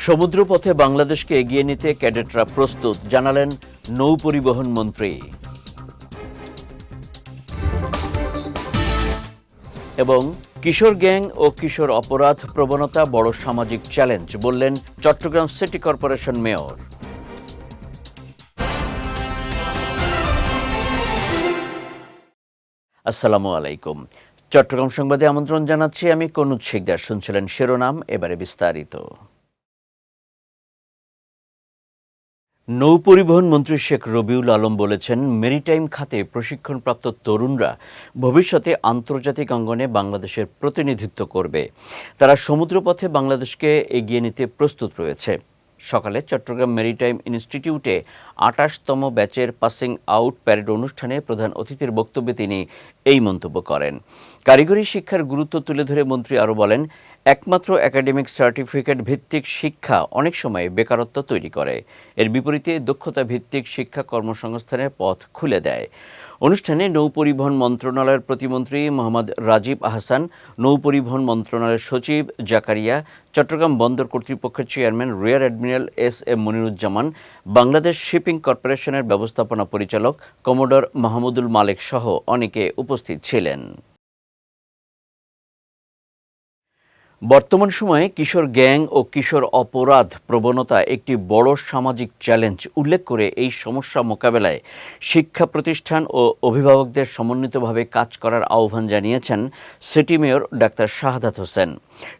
সমুদ্রপথে বাংলাদেশকে এগিয়ে নিতে ক্যাডেটরা প্রস্তুত, জানালেন নৌ পরিবহন মন্ত্রী। এবং কিশোর গ্যাং ও কিশোর অপরাধ প্রবণতা বড় সামাজিক চ্যালেঞ্জ, বললেন চট্টগ্রাম সিটি কর্পোরেশন মেয়র। আসসালামু আলাইকুম। চট্টগ্রাম সংবাদে আমন্ত্রণ জানাচ্ছি আমি কনুজ শিকদার। শুনছিলেন শিরোনাম, এবারে বিস্তারিত। নৌ পরিবহন মন্ত্রী শেখ রবিউল আলম বলেছেন, মেরিটাইম খাতে প্রশিক্ষণপ্রাপ্ত তরুণরা ভবিষ্যতে আন্তর্জাতিক অঙ্গনে বাংলাদেশের প্রতিনিধিত্ব করবে। তারা সমুদ্রপথে বাংলাদেশকে এগিয়ে নিতে প্রস্তুত রয়েছে। সকালে চট্টগ্রাম মেরিটাইম ইনস্টিটিউটে ২৮তম ব্যাচের পাসিং আউট প্যারেড অনুষ্ঠানে প্রধান অতিথির বক্তব্যে তিনি এই মন্তব্য করেন। কারিগরি শিক্ষার গুরুত্ব তুলে ধরে মন্ত্রী আরও বলেন, একমাত্র একাডেমিক সার্টিফিকেট ভিত্তিক শিক্ষা অনেক সময় বেকারত্ব তৈরি করে। এর বিপরীতে দক্ষতা ভিত্তিক শিক্ষা কর্মসংস্থানের পথ খুলে দেয়। অনুষ্ঠানে নৌ পরিবহন মন্ত্রণালয়ের প্রতিমন্ত্রী মোহাম্মদ রাজীব আহসান, নৌ পরিবহন মন্ত্রণালয়ের সচিব জাকারিয়া, চট্টগ্রাম বন্দর কর্তৃপক্ষের chairman rear admiral SM. Moniruzzaman, Bangladesh shipping কর্পোরেশনের ব্যবস্থাপনা পরিচালক কমোডর মাহমুদুল মালেক সহ অনেকে উপস্থিত ছিলেন। বর্তমান সময়ে কিশোর গ্যাং ও কিশোর অপরাধ প্রবণতা একটি বড় সামাজিক চ্যালেঞ্জ উল্লেখ করে এই সমস্যা মোকাবেলায় শিক্ষা প্রতিষ্ঠান ও অভিভাবকদের সমন্বিতভাবে কাজ করার আহ্বান জানিয়েছেন city mayor doctor Shahadat Hossain.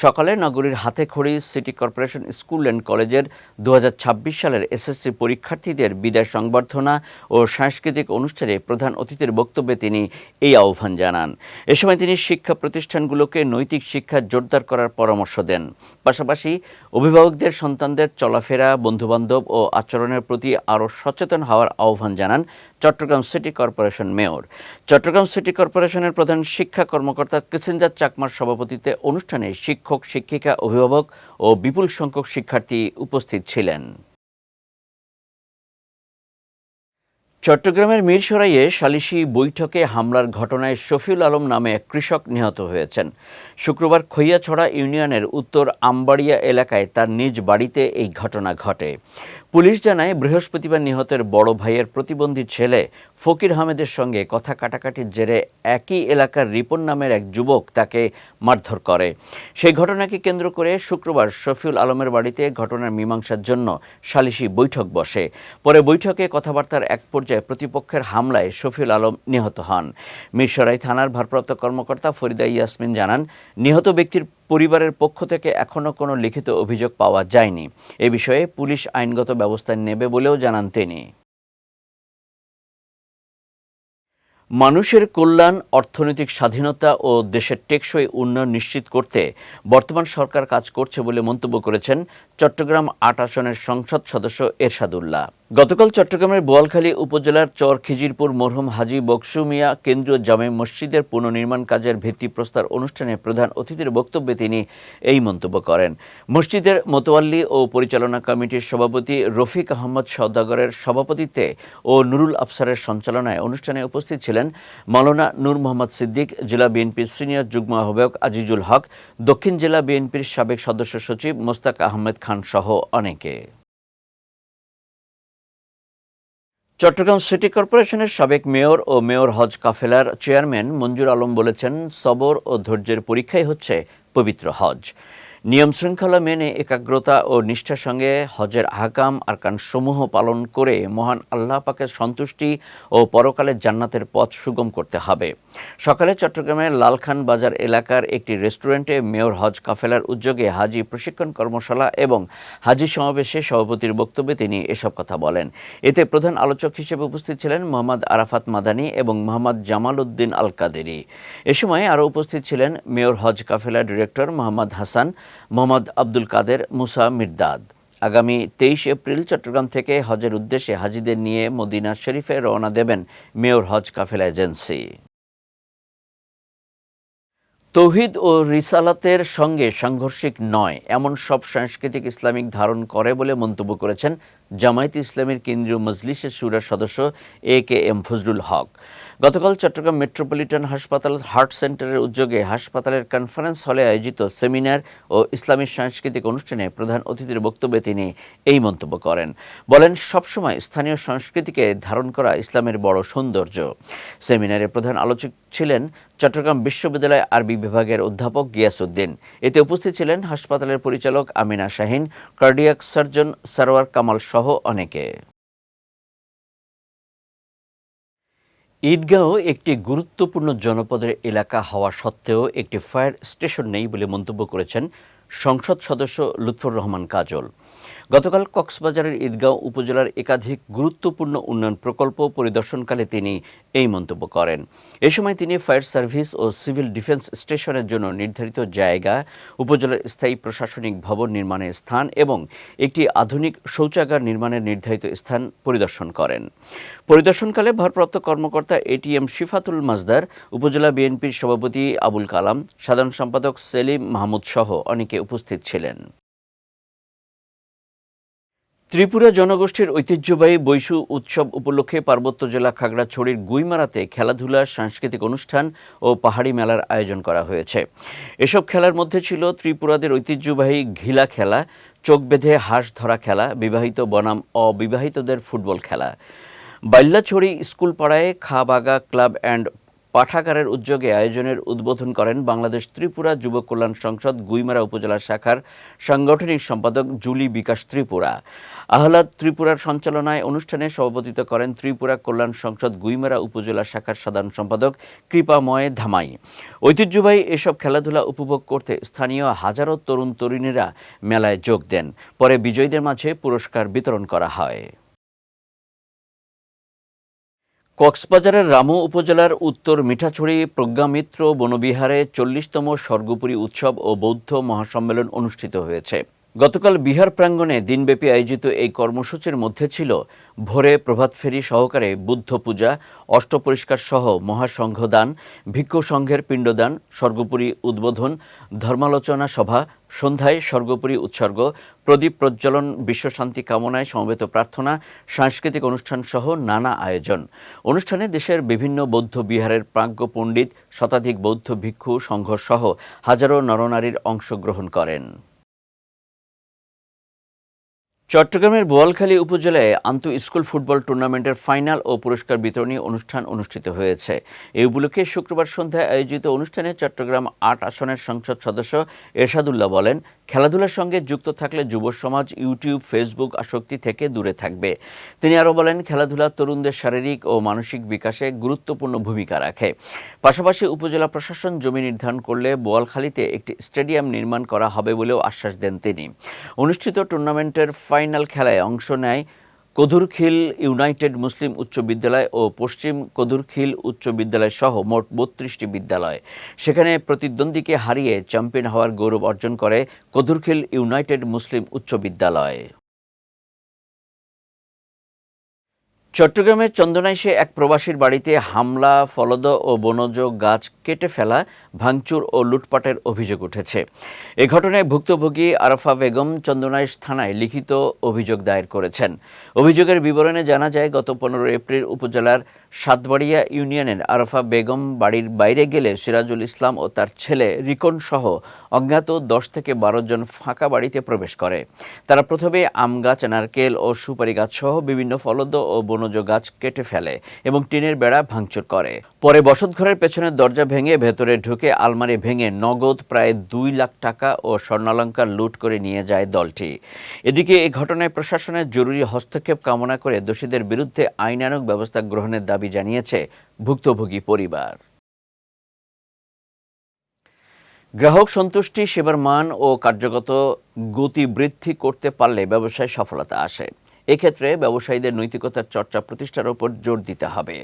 সকালে নগরীর হাতেখড়ি সিটি কর্পোরেশন স্কুল অ্যান্ড কলেজের ২০২৬ সালের এসএসসি পরীক্ষার্থীদের বিদায় সংবর্ধনা ও সাংস্কৃতিক অনুষ্ঠানে প্রধান অতিথির বক্তব্যে তিনি এই আহ্বান জানান। এ সময় তিনি শিক্ষা প্রতিষ্ঠানগুলোকে নৈতিক শিক্ষা জোরদার করার পরামর্শ দেন। পাশাপাশি অভিভাবকদের সন্তানদের চলাফেরা, বন্ধুবান্ধব ও আচরণের প্রতি আরও সচেতন হওয়ার আহ্বান জানান Chattogram city corporation mayor. Chattogram city কর্পোরেশনের প্রধান শিক্ষা কর্মকর্তা কিসেঞ্জার চাকমার সভাপতিত্বে অনুষ্ঠানে শিক্ষক, শিক্ষিকা, অভিভাবক ও বিপুল সংখ্যক শিক্ষার্থী উপস্থিত ছিলেন। চট্টগ্রামের মিরসরাইয়ে সালিশি বৈঠকে হামলার ঘটনায় শফিউল আলম নামে এক কৃষক নিহত হয়েছেন। শুক্রবার খৈয়াছড়া ইউনিয়নের উত্তর আমবাড়িয়া এলাকায় তার নিজ বাড়িতে এই ঘটনা ঘটে। পুলিশ জানায়, বৃহস্পতিবার নিহতের বড় ভাইয়ের প্রতিবন্ধী ছেলে ফকির আহমেদের সঙ্গে কথা কাটাকাটির জেরে একই এলাকার রিপন নামের এক যুবক তাকে মারধর করে। সেই ঘটনাকে কেন্দ্র করে শুক্রবার শফিউল আলমের বাড়িতে ঘটনার মীমাংসার জন্য সালিশি বৈঠক বসে। পরে বৈঠকে কথাবার্তার এক পর্যায়ে প্রতিপক্ষের হামলায় শফিউল আলম নিহত হন। মিরসরাই থানার ভারপ্রাপ্ত কর্মকর্তা ফরিদা ইয়াসমিন জানান, নিহত ব্যক্তির পরিবারের পক্ষ থেকে এখনও কোনো লিখিত অভিযোগ পাওয়া যায়নি। এ বিষয়ে পুলিশ আইনগত ব্যবস্থা নেবে বলেও জানান তিনি। মানুষের কল্যাণ, অর্থনৈতিক স্বাধীনতা ও দেশের টেকসই উন্নয়ন নিশ্চিত করতে বর্তমান সরকার কাজ করছে বলে মন্তব্য করেছেন চট্টগ্রাম ৮ আসনের সংসদ সদস্য এরশাদুল্লাহ। গতকাল চট্টগ্রামের বোয়ালখালী উপজেলার চর খিজিরপুর মরহুম হাজী বকশু মিয়া কেন্দ্রীয় জামে মসজিদের পুনর্নির্মাণ কাজের ভিত্তিপ্রস্তর অনুষ্ঠানে প্রধান অতিথির বক্তব্যে তিনি এই মন্তব্য করেন। মসজিদের মোতওয়াল্লি ও পরিচালনা কমিটির সভাপতি রফিক আহমদ সওদাগরের সভাপতিত্বে ও নুরুল আফসারের সঞ্চালনায় অনুষ্ঠানে উপস্থিত ছিলেন মাওলানা নূর মোহাম্মদ সিদ্দিক, জেলা বিএনপির সিনিয়র যুগ্ম আহ্বায়ক আজিজুল হক, দক্ষিণ জেলা বিএনপির সাবেক সদস্য সচিব মোস্তাক আহমেদ খান সহ অনেকে। চট্টগ্রাম সিটি কর্পোরেশনের সাবেক মেয়র ও মেয়র হজ কাফেলার চেয়ারম্যান মঞ্জুর আলম বলেছেন, সবর ও ধৈর্যের পরীক্ষাই হচ্ছে পবিত্র হজ। নিয়ম শৃঙ্খলা মেনে একাগ্রতা ও নিষ্ঠার সঙ্গে হজের আহকাম আরকান সমূহ পালন করে মহান আল্লাহ পাকের সন্তুষ্টি ও পরকালের জান্নাতের পথ সুগম করতে হবে। সকালে চট্টগ্রামের লালখান বাজার এলাকার একটি রেস্টুরেন্টে মেয়র হজ কাফেলার উদ্যোগে হাজি প্রশিক্ষণ কর্মশালা এবং হাজি সমাবেশে সভাপতির বক্তব্যে তিনি এসব কথা বলেন। এতে প্রধান আলোচক হিসেবে উপস্থিত ছিলেন মোহাম্মদ আরাফাত মাদানী এবং মোহাম্মদ জামাল উদ্দিন আল কাদেরি। এ সময় আরও উপস্থিত ছিলেন মেয়র হজ কাফেলার ডিরেক্টর মোহাম্মদ হাসান, মোহাম্মদ আব্দুল কাদের, মুসা মির্দাদ। আগামী ২৩ এপ্রিল চট্টগ্রাম থেকে হজের উদ্দেশ্যে হাজিদের নিয়ে মদিনা শরীফে রওনা দেবেন মেয়র হজ কাফেলা এজেন্সি। তৌহিদ ও রিসালাতের সঙ্গে সাংঘর্ষিক নয় এমন সব সাংস্কৃতিক ইসলামিক ধারণ করে বলে মন্তব্য করেছেন জামায়াতে ইসলামীর কেন্দ্রীয় মজলিসের শুরার সদস্য AKM ফজলুল হক। গতকাল চট্টগ্রাম মেট্রোপলিটন হাসপাতাল হার্ট সেন্টারের উদ্যোগে হাসপাতালের কনফারেন্স হলে আয়োজিত সেমিনার ও ইসলামী সাংস্কৃতিক অনুষ্ঠানে প্রধান অতিথির বক্তব্যে তিনি এই মন্তব্য করেন। বলেন, সবসময় স্থানীয় সংস্কৃতিকে ধারণ করা ইসলামের বড় সৌন্দর্য। সেমিনারে প্রধান আলোচক ছিলেন চট্টগ্রাম বিশ্ববিদ্যালয় আরবি বিভাগের অধ্যাপক গিয়াসউদ্দিন। এতে উপস্থিত ছিলেন হাসপাতালের পরিচালক আমিনা শাহিন, কার্ডিয়াক সার্জন সারোয়ার কামাল সহ অনেকে। ঈদগাঁও একটি গুরুত্বপূর্ণ জনপদের এলাকা হওয়া সত্ত্বেও একটি ফায়ার স্টেশন নেই বলে মন্তব্য করেছেন সংসদ সদস্য লুৎফর রহমান কাজল। গতকাল কক্সবাজারের ঈদগাঁও উপজেলার একাধিক গুরুত্বপূর্ণ উন্নয়ন প্রকল্প পরিদর্শনকালে তিনি এই মন্তব্য করেন। এ সময় তিনি ফায়ার সার্ভিস ও সিভিল ডিফেন্স স্টেশনের জন্য নির্ধারিত জায়গা, উপজেলার স্থায়ী প্রশাসনিক ভবন নির্মাণের স্থান এবং একটি আধুনিক শৌচাগার নির্মাণের নির্ধারিত স্থান পরিদর্শন করেন। পরিদর্শনকালে ভারপ্রাপ্ত কর্মকর্তা ATM শিফাতুল মাজদার, উপজেলা বিএনপির সভাপতি আবুল কালাম, সাধারণ সম্পাদক সেলিম মাহমুদ সহ অনেকে উপস্থিত ছিলেন। ত্রিপুরা জনগোষ্ঠীর ঐতিহ্যবাহী বৈশু উৎসব উপলক্ষে পার্বত্য জেলা খাগড়াছড়ির গুইমারাতে খেলাধুলা, সাংস্কৃতিক অনুষ্ঠান ও পাহাড়ি মেলার আয়োজন করা হয়েছে। এসব খেলার মধ্যে ছিল ত্রিপুরাদের ঐতিহ্যবাহী ঘিলা খেলা, চোখ বেঁধে হাঁস ধরা খেলা, বিবাহিত বনাম অবিবাহিতদের ফুটবল খেলা। বাইল্লাছড়ি স্কুল পাড়ায় খাবাগা ক্লাব অ্যান্ড পাঠাগারের উদ্যোগে আয়োজনের উদ্বোধন করেন বাংলাদেশ ত্রিপুরা যুব কল্যাণ সংসদ গুইমারা উপজেলা শাখার সাংগঠনিক সম্পাদক জুলি বিকাশ ত্রিপুরা। আহ্লাদ ত্রিপুরার সঞ্চালনায় অনুষ্ঠানে সভাপতিত্ব করেন ত্রিপুরা কল্যাণ সংসদ গুইমারা উপজেলা শাখার সাধারণ সম্পাদক কৃপাময় ধামাই। ঐতিহ্যবাহী এসব খেলাধুলা উপভোগ করতে স্থানীয় হাজারো তরুণ তরুণীরা মেলায় যোগ দেন। পরে বিজয়ীদের মাঝে পুরস্কার বিতরণ করা হয়। কক্সবাজারের রামু উপজেলার উত্তর মিঠাছড়ি প্রজ্ঞামিত্র বনবিহারে 40তম স্বর্গপুরী উৎসব ও বৌদ্ধ মহাসম্মেলন অনুষ্ঠিত হয়েছে। গতকাল বিহার প্রাঙ্গণে দিনব্যাপী আয়োজিত এই কর্মসূচির মধ্যে ছিল ভোরে প্রভাত ফেরি সহকারে বুদ্ধ পূজা, অষ্টপরিষ্কার সহ মহাসংঘদান, ভিক্ষু সংঘের পিণ্ডদান, স্বর্গপুরী উদ্বোধন, ধর্মালোচনা সভা, সন্ধ্যায় স্বর্গপুরী উৎসর্গ, প্রদীপ প্রজ্বলন, বিশ্বশান্তি কামনায় সমবেত প্রার্থনা, সাংস্কৃতিক অনুষ্ঠান সহ নানা আয়োজন। অনুষ্ঠানে দেশের বিভিন্ন বৌদ্ধ বিহারের প্রাজ্ঞ পণ্ডিত, শতাধিক বৌদ্ধ ভিক্ষু সংঘ সহ হাজারো নরনারীর অংশগ্রহণ করেন। চট্টগ্রামের বোয়ালখালী উপজেলায় আন্তঃস্কুল ফুটবল টুর্নামেন্টের ফাইনাল ও পুরস্কার বিতরণী অনুষ্ঠান অনুষ্ঠিত হয়েছে। এই উপলক্ষে শুক্রবার সন্ধ্যায় আয়োজিত অনুষ্ঠানে চট্টগ্রাম ৮ আসনের সংসদ সদস্য এরশাদুল্লাহ বলেন, খেলাধুলার সঙ্গে যুক্ত থাকলে যুব সমাজ ইউটিউব, ফেসবুক আসক্তি থেকে দূরে থাকবে। তিনি আরও বলেন, খেলাধুলা তরুণদের শারীরিক ও মানসিক বিকাশে গুরুত্বপূর্ণ ভূমিকা রাখে। পাশাপাশি উপজেলা প্রশাসন জমি নির্ধারণ করলে বোয়ালখালীতে একটি স্টেডিয়াম নির্মাণ করা হবে বলেও আশ্বাস দেন তিনি। অনুষ্ঠিত টুর্নামেন্টের ফাইনাল খেলায় অংশ নেয় কদুরখিল ইউনাইটেড মুসলিম উচ্চ বিদ্যালয় ও পশ্চিম কদুরখিল উচ্চ বিদ্যালয় সহ মোট ৩২টি বিদ্যালয়। সেখানে প্রতিদ্বন্দ্বীকে হারিয়ে চ্যাম্পিয়ন হওয়ার গৌরব অর্জন করে কদুরখিল ইউনাইটেড মুসলিম উচ্চ বিদ্যালয়। চট্টগ্রামের চন্দনাইশে এক প্রবাসীর বাড়িতে হামলা, ফলদ ও বনজ গাছ কেটে ফেলা, ভাঙচুর ও লুটপাটের অভিযোগ উঠেছে। এ ঘটনায় ভুক্তভোগী আরাফা বেগম চন্দনাইশ থানায় লিখিত অভিযোগ দায়ের করেছেন। অভিযোগের বিবরণে জানা যায়, গত 15 এপ্রিল উপজেলার সাতবাড়িয়া ইউনিয়নের আরাফা বেগম বাড়ির বাইরে গেলে সিরাজুল ইসলাম ও তার ছেলে রিকন সহ অজ্ঞাত 10 থেকে 12 জন ফাঁকা বাড়িতে প্রবেশ করে। তারা প্রথমে আম গাছ, নারকেল ও সুপারি গাছ সহ বিভিন্ন ফলদ ও বনজ গাছ কেটে ফেলে এবং টিনের বেড়া ভাঙচুর করে। পরে বসতঘরের পেছনের দরজা ভেঙে ভেতরে ঢুকে আলমারি ভেঙে নগদ প্রায় 2 লাখ টাকা ও স্বর্ণালংকার লুট করে নিয়ে যায় দলটি। এদিকে এই ঘটনায় প্রশাসনের জরুরি হস্তক্ষেপ কামনা করে দোষীদের বিরুদ্ধে আইনানুগ ব্যবস্থা গ্রহণের দাবি জানিয়েছে ভুক্তভোগী পরিবার। গ্রাহক সন্তুষ্টি, সেবার মান ও কার্যগত গতি বৃদ্ধি করতে পারলে ব্যবসায় সফলতা আসে। এক্ষেত্রে ব্যবসায়ীদের নৈতিকতার চর্চা প্রতিষ্ঠার উপর জোর দিতে হবে।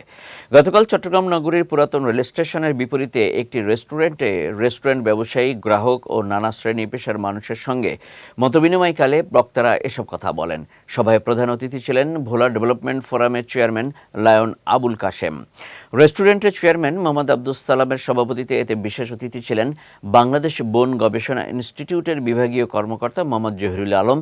গতকাল চট্টগ্রাম নগরীর পুরাতন রেল স্টেশনের বিপরীতে একটি রেস্টুরেন্ট ব্যবসায়ী, গ্রাহক ও নানা শ্রেণী পেশার মানুষের সঙ্গে মতবিনিময়কালে বক্তারা এসব কথা বলেন। সভায় প্রধান অতিথি ছিলেন ভোলা ডেভেলপমেন্ট ফোরামের চেয়ারম্যান লায়ন আবুল কাশেম। রেস্টুরেন্টের চেয়ারম্যান মোহাম্মদ আব্দুস সালামের সভাপতিত্বে এতে বিশেষ অতিথি ছিলেন বাংলাদেশ বন গবেষণা ইনস্টিটিউটের বিভাগীয় কর্মকর্তা মোহাম্মদ জহিরুল আলম,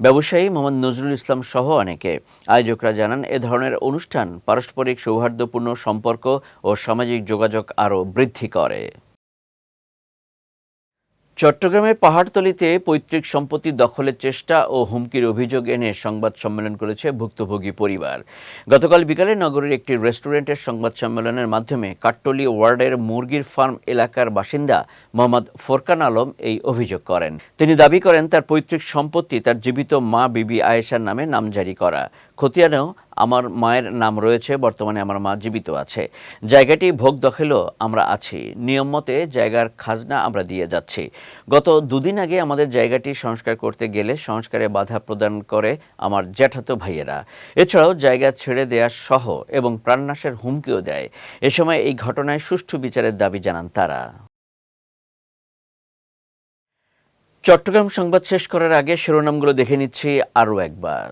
ব্যবসায়ী মোহাম্মদ নজরুল ইসলাম সহ অনেকে। আয়োজকরা জানান, এ ধরনের অনুষ্ঠান পারস্পরিক সৌহার্দ্যপূর্ণ সম্পর্ক ও সামাজিক যোগাযোগ আরও বৃদ্ধি করে। চট্টগ্রামের পাহাড়তলীতে পৈতৃক সম্পত্তি দখলের চেষ্টা ও হুমকির অভিযোগ এনে সংবাদ সম্মেলন করেছে ভুক্তভোগী পরিবার। গতকাল বিকালে নগরীর একটি রেস্টুরেন্টের সংবাদ সম্মেলনের মাধ্যমে কাট্টলী ওয়ার্ডের মুরগির ফার্ম এলাকার বাসিন্দা মোহাম্মদ ফোরকান আলম এই অভিযোগ করেন। তিনি দাবি করেন, তার পৈতৃক সম্পত্তি তার জীবিত মা বিবি আয়েশার নামে নামজারি করা। খতিয়ানেও আমার মায়ের নাম রয়েছে, বর্তমানে আমার মা জীবিত আছে। জায়গাটি ভোগ দখলও আমরা আছি, নিয়ম মতে জায়গার খাজনা আমরা দিয়ে যাচ্ছি। গত দুদিন আগে আমাদের জায়গাটি সংস্কার করতে গেলে সংস্কারে বাধা প্রদান করে আমার জ্যাঠাতো ভাইয়েরা। এছাড়াও জায়গা ছেড়ে দেওয়া সহ এবং প্রাণনাশের হুমকিও দেয়। এ সময় এই ঘটনায় সুষ্ঠু বিচারের দাবি জানান তারা। চট্টগ্রাম সংবাদ শেষ করার আগে শিরোনামগুলো দেখে নিচ্ছি আরও একবার।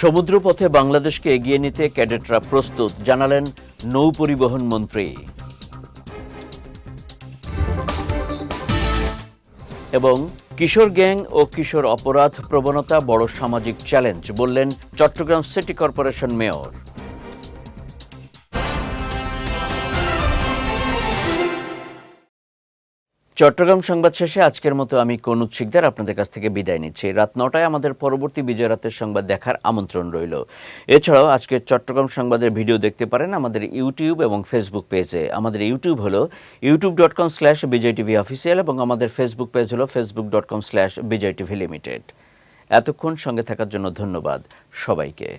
সমুদ্রপথে বাংলাদেশকে এগিয়ে নিতে ক্যাডেটরা প্রস্তুত, জানালেন নৌ পরিবহন মন্ত্রী। এবং কিশোর গ্যাং ও কিশোর অপরাধ প্রবণতা বড় সামাজিক চ্যালেঞ্জ, বললেন Chattogram city corporation mayor. Chattogram সংবাদ শেষে আজকের মতো আমি কনুজ শিকদার আপনাদের কাছ থেকে বিদায় নিচ্ছি। রাত 9টায় আমাদের পরবর্তী বিজয় রাতের সংবাদ দেখার আমন্ত্রণ রইল। এছাড়াও আজকের চট্টগ্রাম সংবাদের ভিডিও দেখতে পারেন আমাদের ইউটিউব এবং ফেসবুক পেজে। আমাদের ইউটিউব হলো youtube.com/bijtvofficial এবং আমাদের ফেসবুক পেজ হলো facebook.com/bijtvlimited। এতক্ষণ সঙ্গে থাকার জন্য ধন্যবাদ সবাইকে।